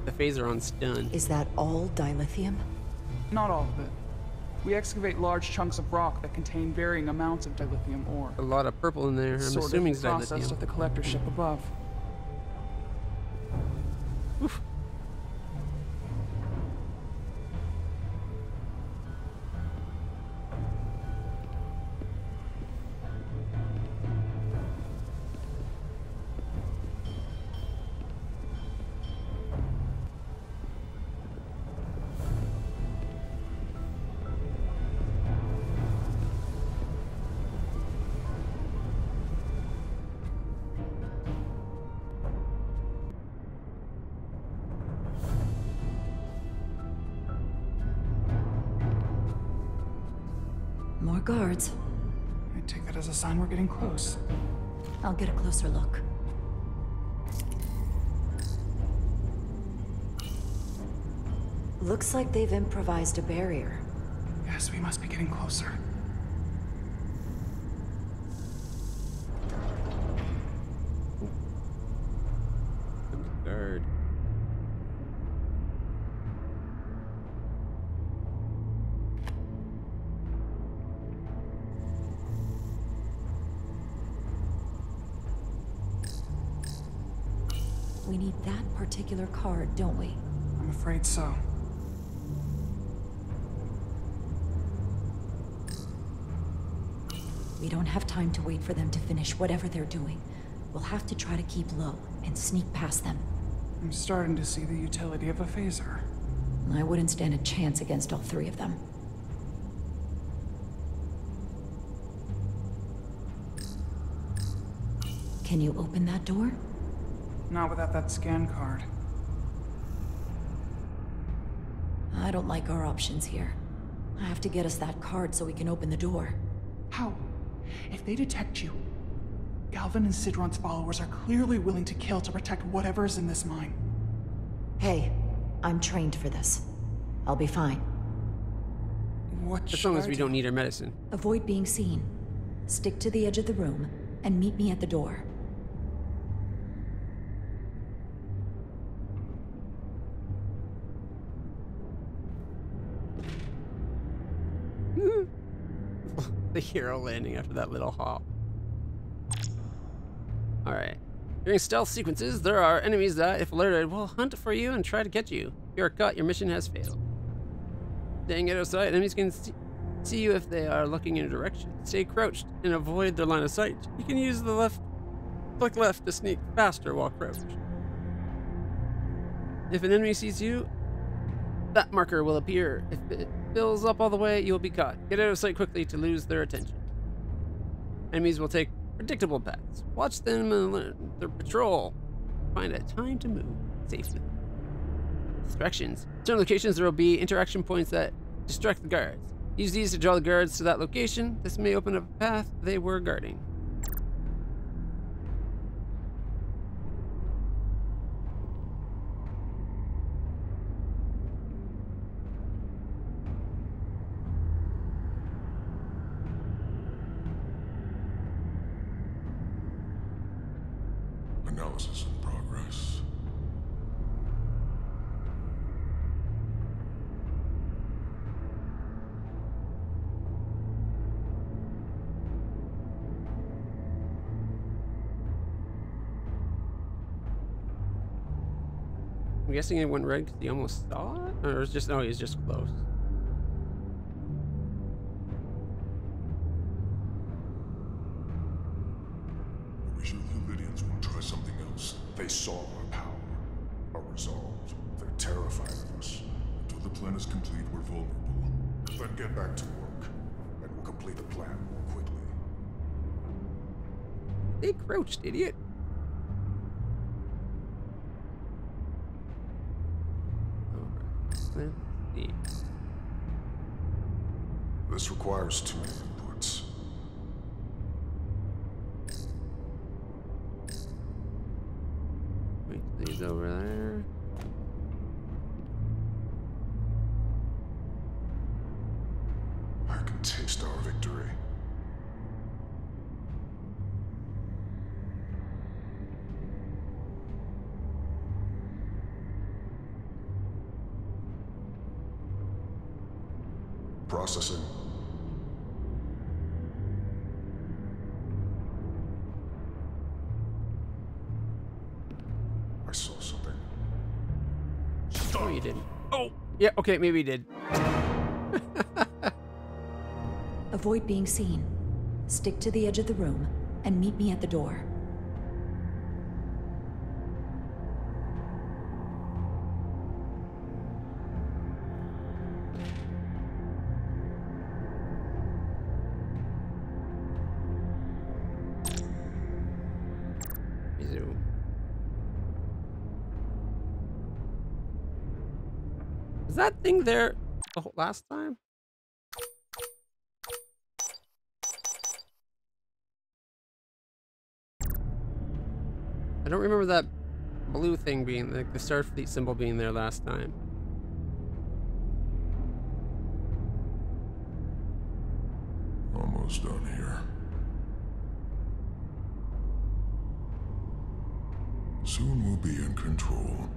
the phaser on stun. Is that all dilithium? Not all of it. We excavate large chunks of rock that contain varying amounts of dilithium ore. A lot of purple in there. I'm Sort assuming of it's processed dilithium. at the collector ship above. Oof. More guards. I take that as a sign we're getting close. I'll get a closer look. Looks like they've improvised a barrier. Yes, we must be getting closer. Guard. We need that particular card, don't we? I'm afraid so. We don't have time to wait for them to finish whatever they're doing. We'll have to try to keep low and sneak past them. I'm starting to see the utility of a phaser. I wouldn't stand a chance against all three of them. Can you open that door? Not without that scan card. I don't like our options here. I have to get us that card so we can open the door. How? If they detect you, Galvin and Sidron's followers are clearly willing to kill to protect whatever is in this mine. Hey, I'm trained for this. I'll be fine. What As should long as I we do? don't need our medicine. Avoid being seen. Stick to the edge of the room and meet me at the door. The hero landing after that little hop. Alright. During stealth sequences, there are enemies that, if alerted, will hunt for you and try to catch you. If you are caught, your mission has failed. Staying outside, enemies can see you if they are looking in a direction. Stay crouched and avoid their line of sight. You can use the click left to sneak faster while crouched. If an enemy sees you, that marker will appear. If it fills up all the way, you'll be caught. Get out of sight quickly to lose their attention. Enemies will take predictable paths. Watch them and learn their patrol. Find a time to move safely. Distractions. In certain locations, there will be interaction points that distract the guards. Use these to draw the guards to that location. This may open up a path they were guarding. Analysis in progress. I'm guessing it went red because he almost saw it? Or it was just, no, he was just close. Originally, the Lydians will try something else. They saw our power, our resolve. They're terrified of us. Until the plan is complete, we're vulnerable. Then get back to work, and we'll complete the plan more quickly. They crouched, idiot. Alright, let's see. This requires 2 inputs. Wait, these over there. I can taste our victory. Processing. I saw something. Oh, you didn't. Oh, yeah, okay, maybe you did. Avoid being seen. Stick to the edge of the room and meet me at the door. Zoom. Was that thing there the whole last time? I don't remember that blue thing being like the Starfleet symbol being there last time. Almost done here. Soon we'll be in control.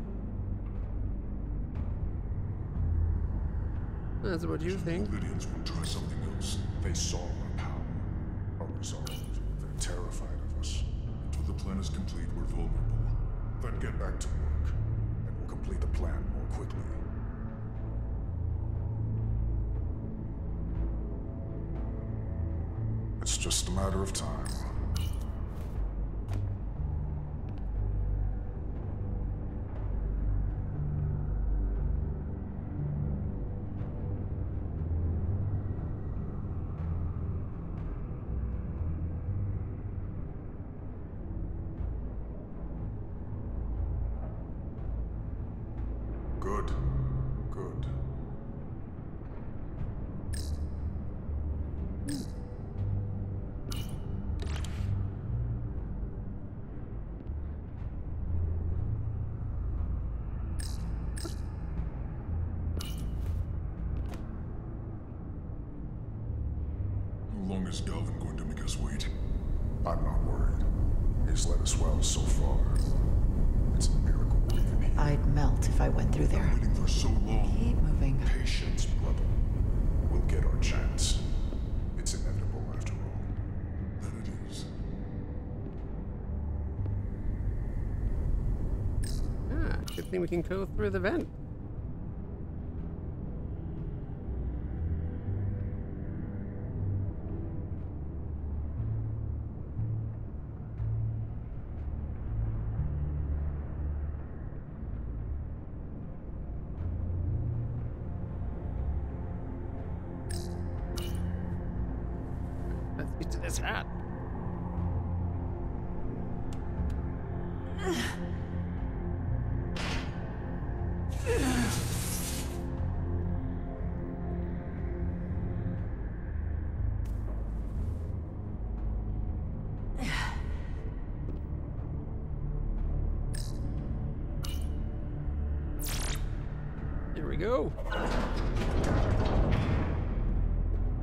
That's what you think. Lydians will try something else. They saw our power, our resolve. They're terrified of us. Until the plan is complete, we're vulnerable. Then get back to work, and we'll complete the plan more quickly. It's just a matter of time. Good. Good. How long is Galvin going to make us wait? I'm not worried. He's let us well so far. It's a miracle we're even here. I'd melt if I went through there. Waiting for so long. Keep moving. Patience, brother. We'll get our chance. It's inevitable after all. That it is. Ah, good thing we can go through the vent. Let's get to this hat. There we go.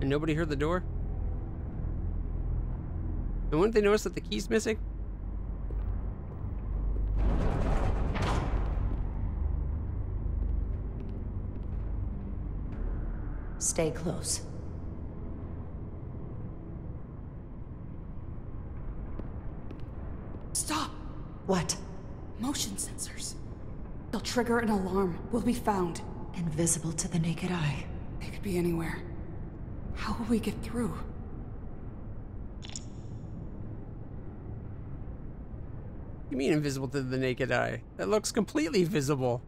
And nobody heard the door? And wouldn't they notice that the key's missing? Stay close. Stop! What? Motion sensors. They'll trigger an alarm. We'll be found. Invisible to the naked eye. They could be anywhere. How will we get through? You mean invisible to the naked eye? That looks completely visible.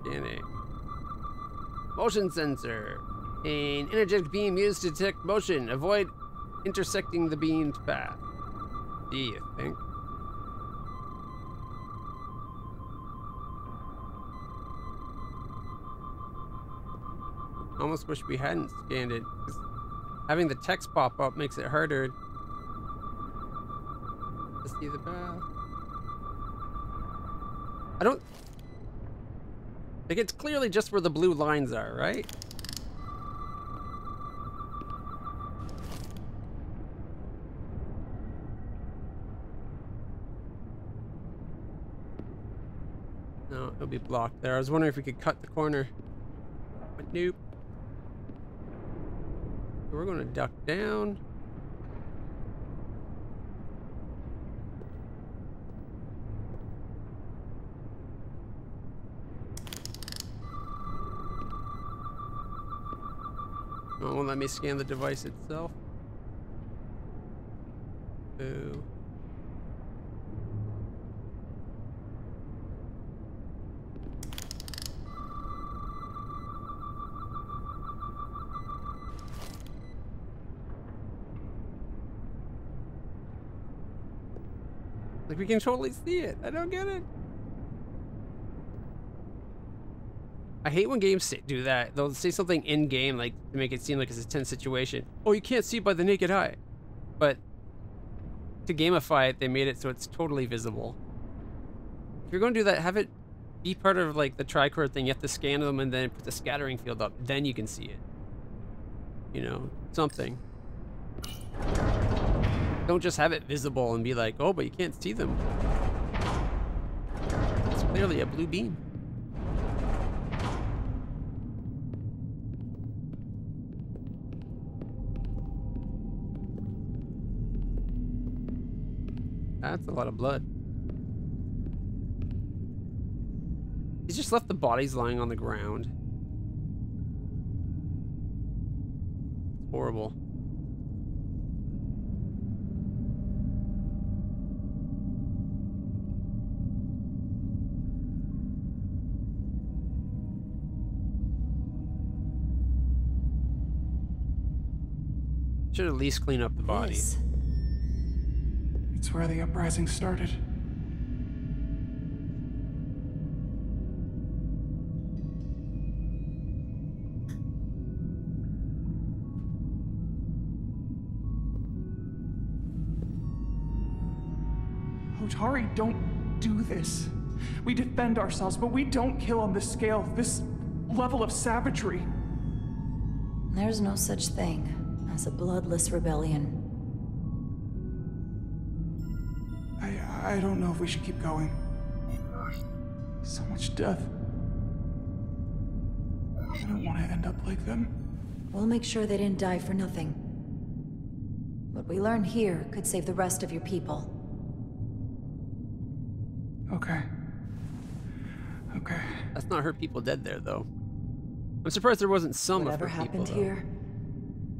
DNA. Motion sensor. An energetic beam used to detect motion. Avoid intersecting the beam's path. Do you think? almost wish we hadn't scanned it, 'cause having the text pop up makes it harder to see the path. I don't... Like, it's clearly just where the blue lines are, right? No, it'll be blocked there. I was wondering if we could cut the corner. But nope. We're going to duck down. Oh, won't let me scan the device itself. Boo. Like, we can totally see it. I don't get it. I hate when games do that. They'll say something in game, like, to make it seem like it's a tense situation. Oh, you can't see it by the naked eye. But to gamify it, they made it so it's totally visible. If you're going to do that, have it be part of, like, the tricord thing. You have to scan them and then put the scattering field up. Then you can see it. You know, something. Don't just have it visible and be like, oh, but you can't see them. It's clearly a blue beam. That's a lot of blood. He's just left the bodies lying on the ground. It's horrible. Should at least clean up the bodies. It's where the uprising started. Otari, don't do this. We defend ourselves, but we don't kill on this scale, this level of savagery. There's no such thing as a bloodless rebellion. I don't know if we should keep going. So much death. I don't want to end up like them. We'll make sure they didn't die for nothing. What we learn here could save the rest of your people. Okay. Okay. That's not her people dead there, though. I'm surprised there wasn't some Whatever of her people, happened though. here,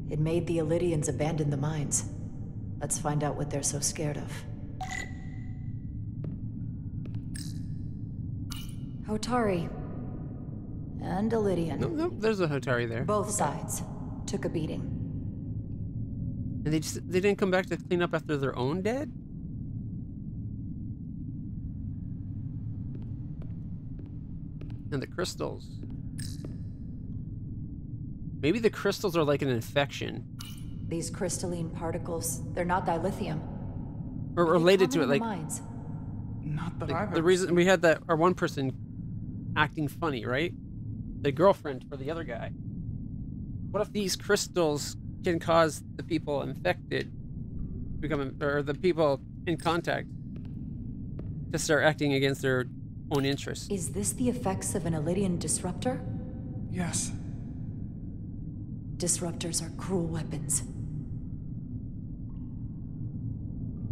it made the Elydians abandon the mines. Let's find out what they're so scared of. Otari. And Elydian. Nope, there's a Hotari there. Both sides took a beating. And they didn't come back to clean up after their own dead? And the crystals. Maybe the crystals are like an infection. These crystalline particles, they're not dilithium. Or related to it, Common in like... the mines. Not that Like, I've the ever reason seen. we had that, our one person acting funny, right? The girlfriend for the other guy. What if these crystals can cause the people infected or the people in contact to start acting against their own interests? Is this the effects of an Elydian disruptor? Yes. Disruptors are cruel weapons.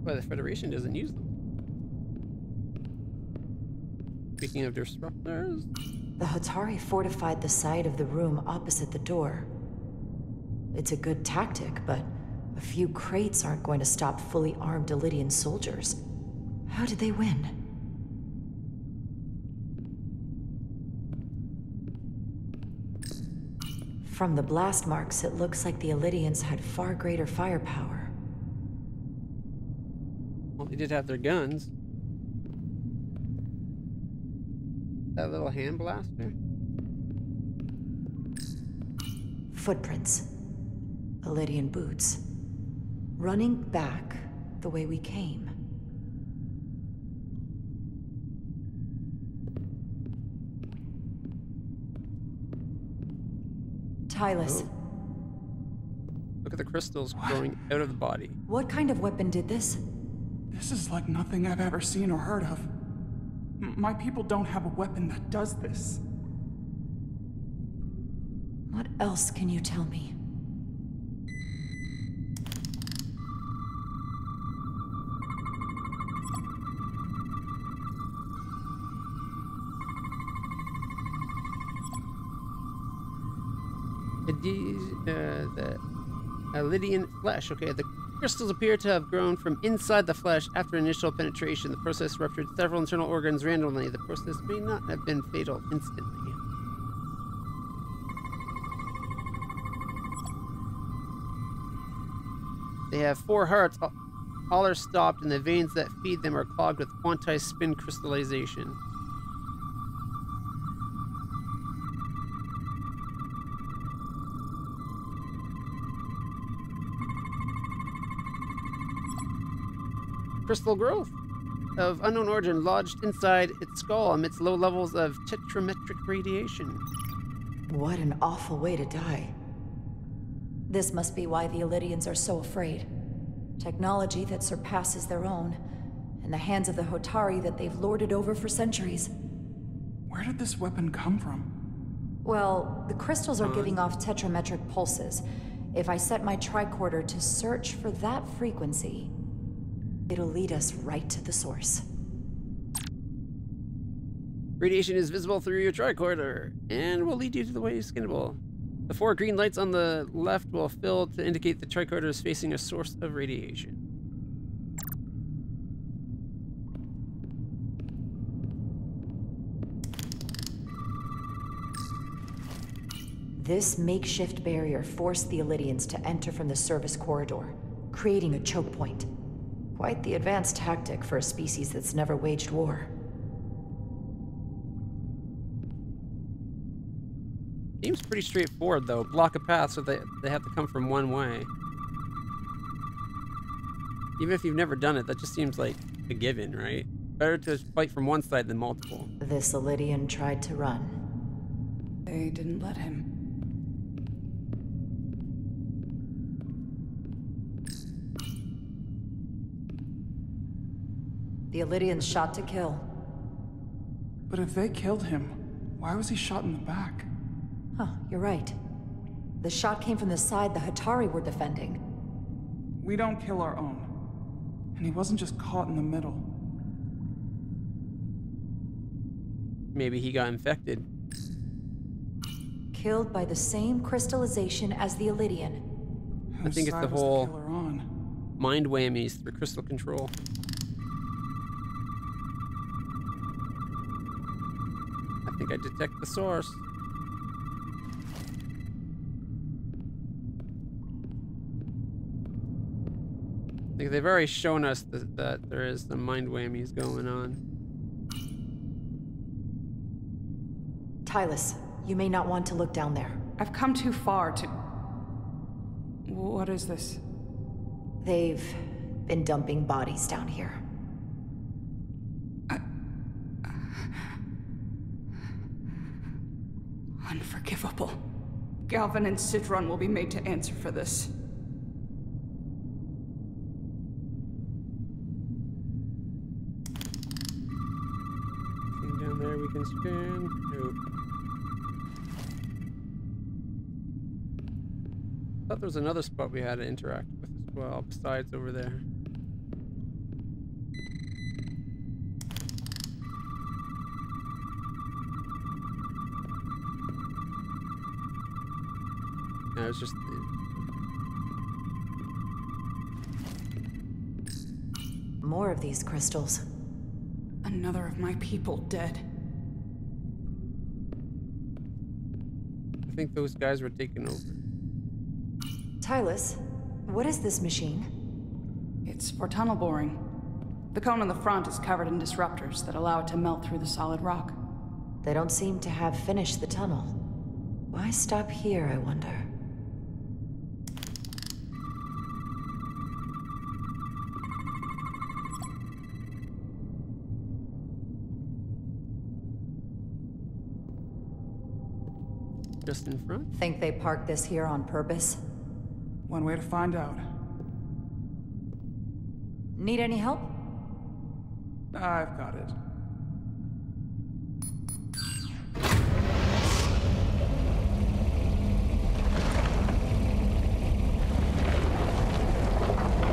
Well, the Federation doesn't use them. Speaking of disruptors... The Hotari fortified the side of the room opposite the door. It's a good tactic, but a few crates aren't going to stop fully armed Elydian soldiers. How did they win? From the blast marks, it looks like the Elydians had far greater firepower. Well, they did have their guns. That little hand blaster. Footprints. Lydian boots. Running back the way we came. Tylus. Oh. Look at the crystals growing out of the body. What kind of weapon did this? This is like nothing I've ever seen or heard of. My people don't have a weapon that does this. What else can you tell me? The Lydian flesh. Okay, the crystals appear to have grown from inside the flesh after initial penetration. The process ruptured several internal organs randomly. The process may not have been fatal instantly. They have 4 hearts. All are stopped, and the veins that feed them are clogged with quantized spin crystallization. Crystal growth of unknown origin lodged inside its skull amidst low levels of tetrametric radiation. What an awful way to die. This must be why the Elydians are so afraid. Technology that surpasses their own, in the hands of the Hotari that they've lorded over for centuries. Where did this weapon come from? Well, the crystals are giving off tetrametric pulses. If I set my tricorder to search for that frequency, it'll lead us right to the source. Radiation is visible through your tricorder and will lead you to the way skinnable. The 4 green lights on the left will fill to indicate the tricorder is facing a source of radiation. This makeshift barrier forced the Elydians to enter from the service corridor, creating a choke point. Quite the advanced tactic for a species that's never waged war. Seems pretty straightforward, though. Block a path so they have to come from one way. Even if you've never done it, that just seems like a given, right? Better to fight from one side than multiple. This Elydian tried to run. They didn't let him. The Elydians shot to kill. But if they killed him, why was he shot in the back? Huh, you're right. The shot came from the side the Hatari were defending. We don't kill our own. And he wasn't just caught in the middle. Maybe he got infected. Killed by the same crystallization as the Elydian. I think it's Whose the side was whole killer on? mind whammies through crystal control. I think I detect the source. I think they've already shown us that there is some mind whammies going on. Tylus, you may not want to look down there. I've come too far to... What is this? They've been dumping bodies down here. Unforgivable. Galvin and Citron will be made to answer for this. Anything down there we can scan? Nope. I thought there was another spot we had to interact with as well, besides over there. No, it's just... More of these crystals. Another of my people dead. I think those guys were taken over. Tylus, what is this machine? It's for tunnel boring. The cone on the front is covered in disruptors that allow it to melt through the solid rock. They don't seem to have finished the tunnel. Why stop here, I wonder? just in front. Think they parked this here on purpose? One way to find out. Need any help? I've got it.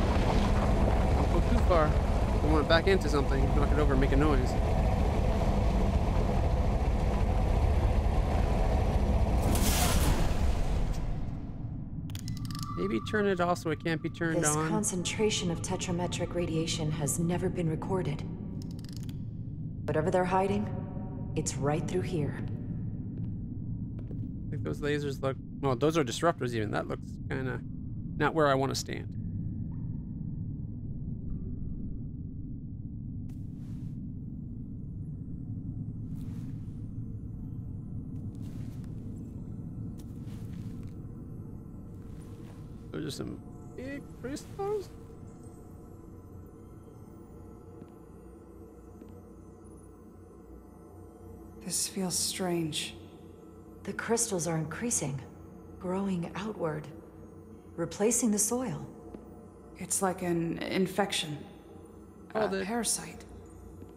Don't go too far. Don't want to back into something, knock it over, and make a noise. Maybe turn it off so it can't be turned This on. concentration of tetrametric radiation has never been recorded. Whatever they're hiding, it's right through here. I think those lasers look... Well, those are disruptors even. That looks kind of not where I want to stand. Those are some big crystals. This feels strange. The crystals are increasing, growing outward, replacing the soil. It's like an infection. Oh, A parasite.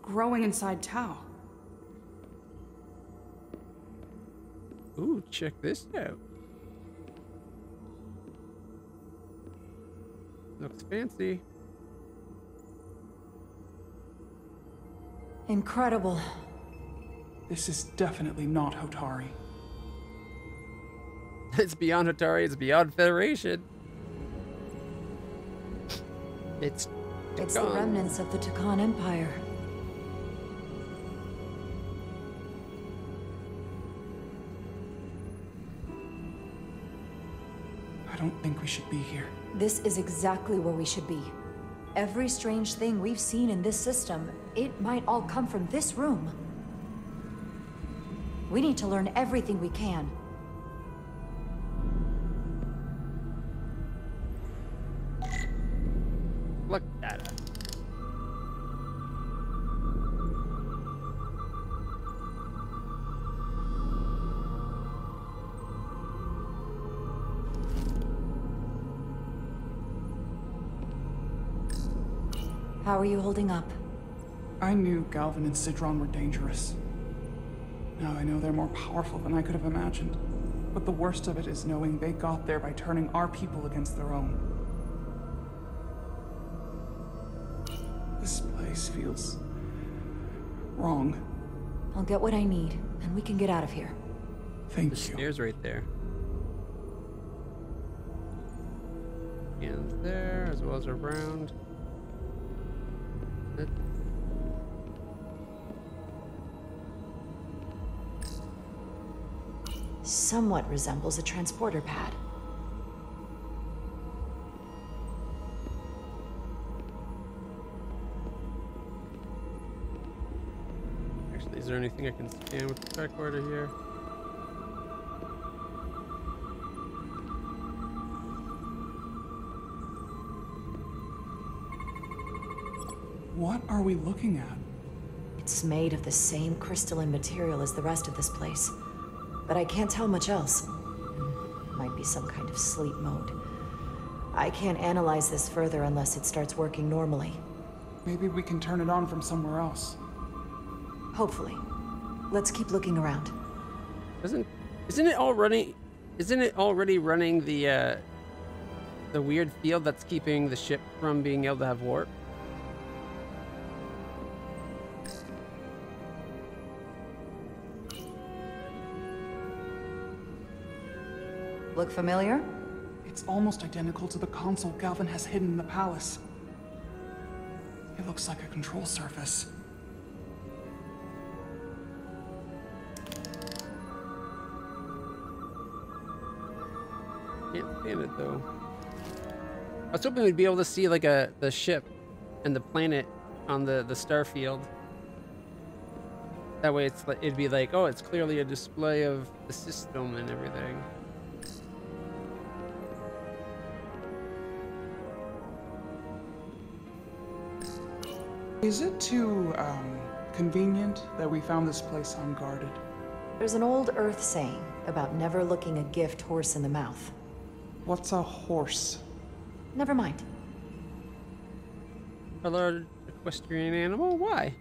Growing inside Tau. Ooh, check this out. Looks fancy. Incredible. This is definitely not Hotari. It's beyond Atari, it's beyond Federation. It's The Tucson. remnants of the Tucson Empire. I don't think we should be here. This is exactly where we should be. Every strange thing we've seen in this system, it might all come from this room. We need to learn everything we can. Look at it. How are you holding up? I knew Galvin and Sidron were dangerous. Now I know they're more powerful than I could have imagined. But the worst of it is knowing they got there by turning our people against their own. This place feels wrong. I'll get what I need, and we can get out of here. Thank The you. stairs right there. And there, as well as around. It- Somewhat resembles a transporter pad. Actually, is there anything I can scan with the tricorder here? What are we looking at? It's made of the same crystalline material as the rest of this place. But I can't tell much else. Might be some kind of sleep mode. I can't analyze this further unless it starts working normally. Maybe we can turn it on from somewhere else. Hopefully. Let's keep looking around. Isn't it already running the weird field that's keeping the ship from being able to have warp? Look familiar? It's almost identical to the console Galvin has hidden in the palace. It looks like a control surface. Can't stand it though. I was hoping we'd be able to see like the ship and the planet on the star field. That way it's like it'd be like, oh, it's clearly a display of the system and everything. Is it too, convenient that we found this place unguarded? There's an old Earth saying about never looking a gift horse in the mouth. What's a horse? Never mind. A large equestrian animal? Why?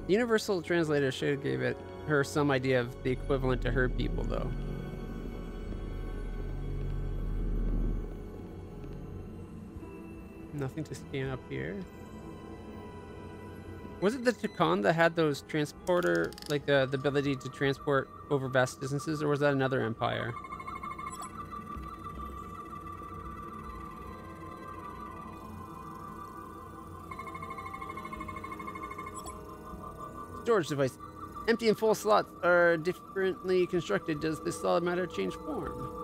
The universal translator should have gave her some idea of the equivalent to herd people, though. Nothing to scan up here. Was it the Takan that had those transporter, like the ability to transport over vast distances, or was that another empire? Storage device. Empty and full slots are differently constructed. Does this solid matter change form?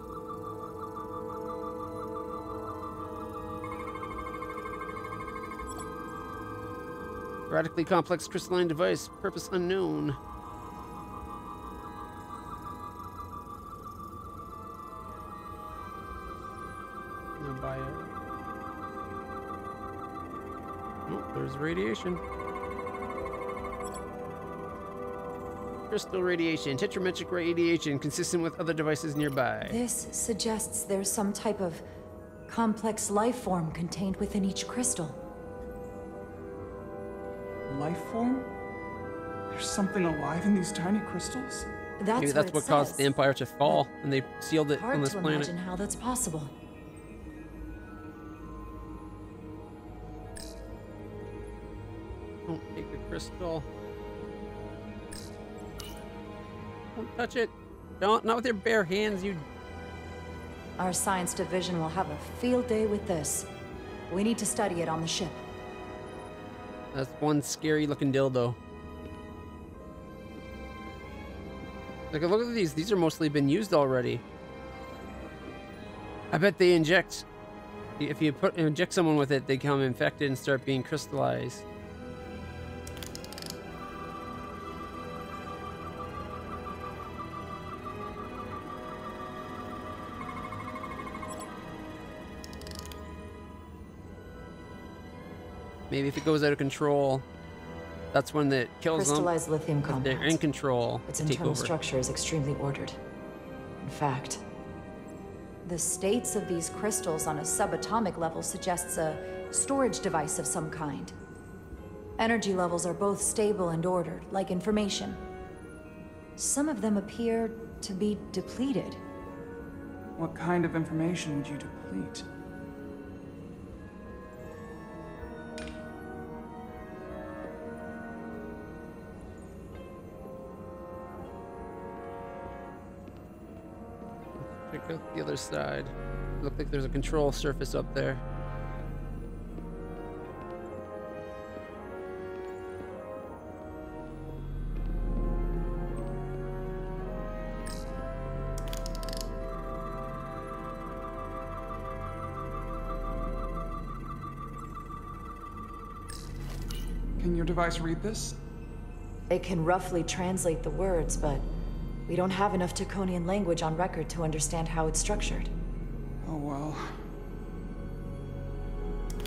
Radically complex crystalline device. Purpose unknown. No bio. Oh, there's radiation. Crystal radiation, tetrametric radiation, consistent with other devices nearby. This suggests there's some type of complex life form contained within each crystal. Life form? There's something alive in these tiny crystals? Maybe that's what caused the Empire to fall, and they sealed it on this planet. Hard to imagine how that's possible. Don't take the crystal. Don't touch it. Don't, not with your bare hands, you. Our science division will have a field day with this. We need to study it on the ship. That's one scary looking dildo. Like, look at these. These are mostly been used already. I bet they inject. If you inject someone with it, they become infected and start being crystallized. Maybe if it goes out of control, that's when it kills Crystallized lithium them. If compound. they're in control, Its take internal over. structure is extremely ordered. In fact, the states of these crystals on a subatomic level suggests a storage device of some kind. Energy levels are both stable and ordered, like information. Some of them appear to be depleted. What kind of information would you deplete? Check out the other side. Look like there's a control surface up there. Can your device read this? It can roughly translate the words, but we don't have enough Taconian language on record to understand how it's structured. Oh well.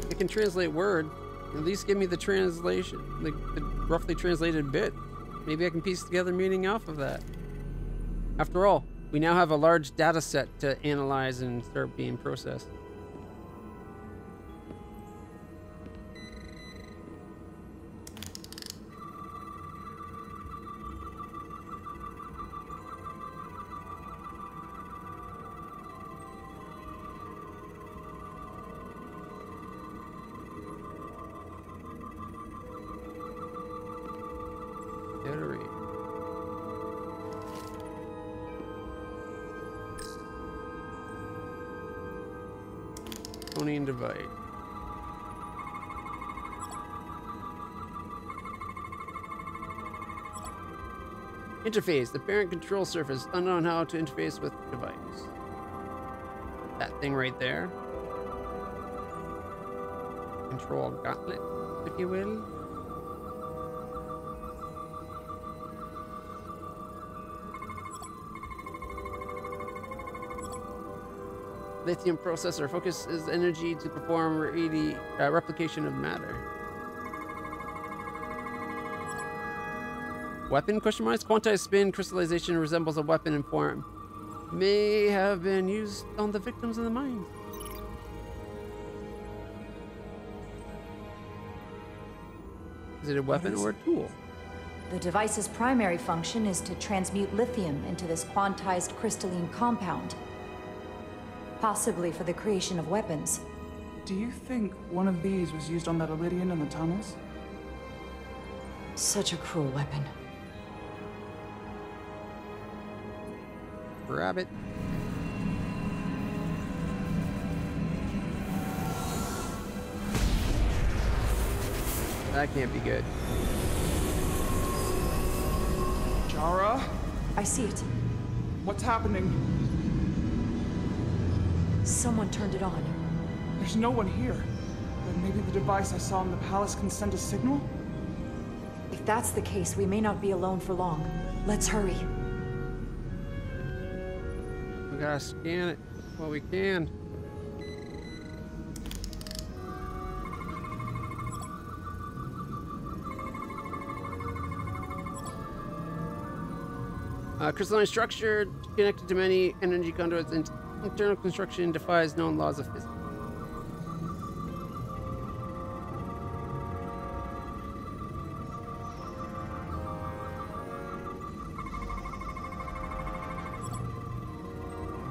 It can translate word. At least give me the translation, like the roughly translated bit. Maybe I can piece together meaning off of that. After all, we now have a large data set to analyze and start being processed. Taconian divide. Interface. The parent control surface. Unknown how to interface with device. That thing right there. Control gauntlet, if you will. Lithium processor focuses energy to perform replication of matter. Weapon? Question marks. Quantized spin crystallization resembles a weapon in form. May have been used on the victims of the mines. Is it a weapon or a tool? The device's primary function is to transmute lithium into this quantized crystalline compound. Possibly for the creation of weapons. Do you think one of these was used on that Elydian in the tunnels? Such a cruel weapon. Grab it. That can't be good. Jara? I see it. What's happening? Someone turned it on. There's no one here. Then maybe the device I saw in the palace can send a signal? If that's the case, we may not be alone for long. Let's hurry. We gotta scan it while we can. Crystalline structure connected to many energy conduits and internal construction defies known laws of physics.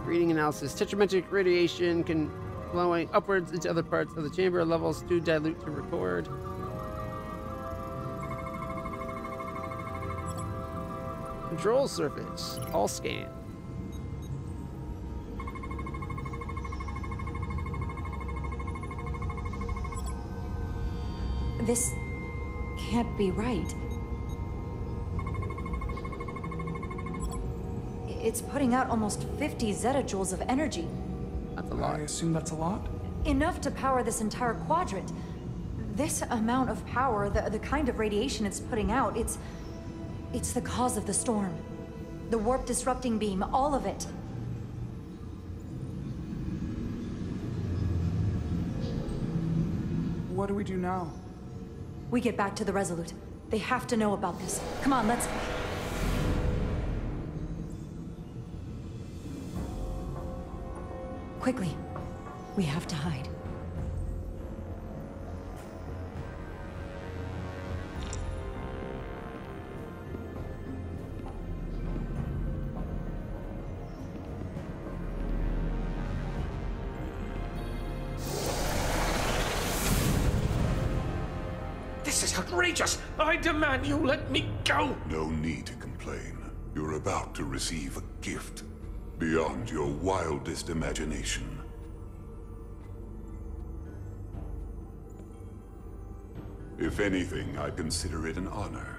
Reading analysis. Tetrametric radiation can flowing upwards into other parts of the chamber. Levels too dilute to record. Control surface. All scan. This can't be right. It's putting out almost 50 zettajoules of energy. That's a lot. I assume that's a lot? Enough to power this entire quadrant. This amount of power, the kind of radiation it's putting out, it's the cause of the storm. The warp disrupting beam, all of it. What do we do now? We get back to the Resolute. They have to know about this. Come on, let's... Quickly. We have to hide. This is outrageous! I demand you let me go! No need to complain. You're about to receive a gift beyond your wildest imagination. If anything, I consider it an honor.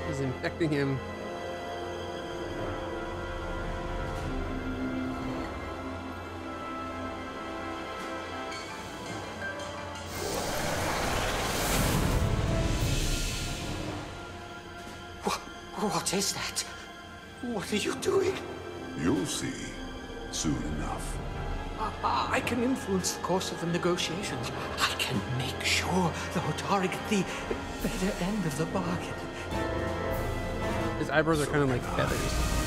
Is infecting him. What is that? What are you doing? You'll see soon enough. I can influence the course of the negotiations. I can make sure the Hotari get the better end of the bargain. His eyebrows are kind of like feathers.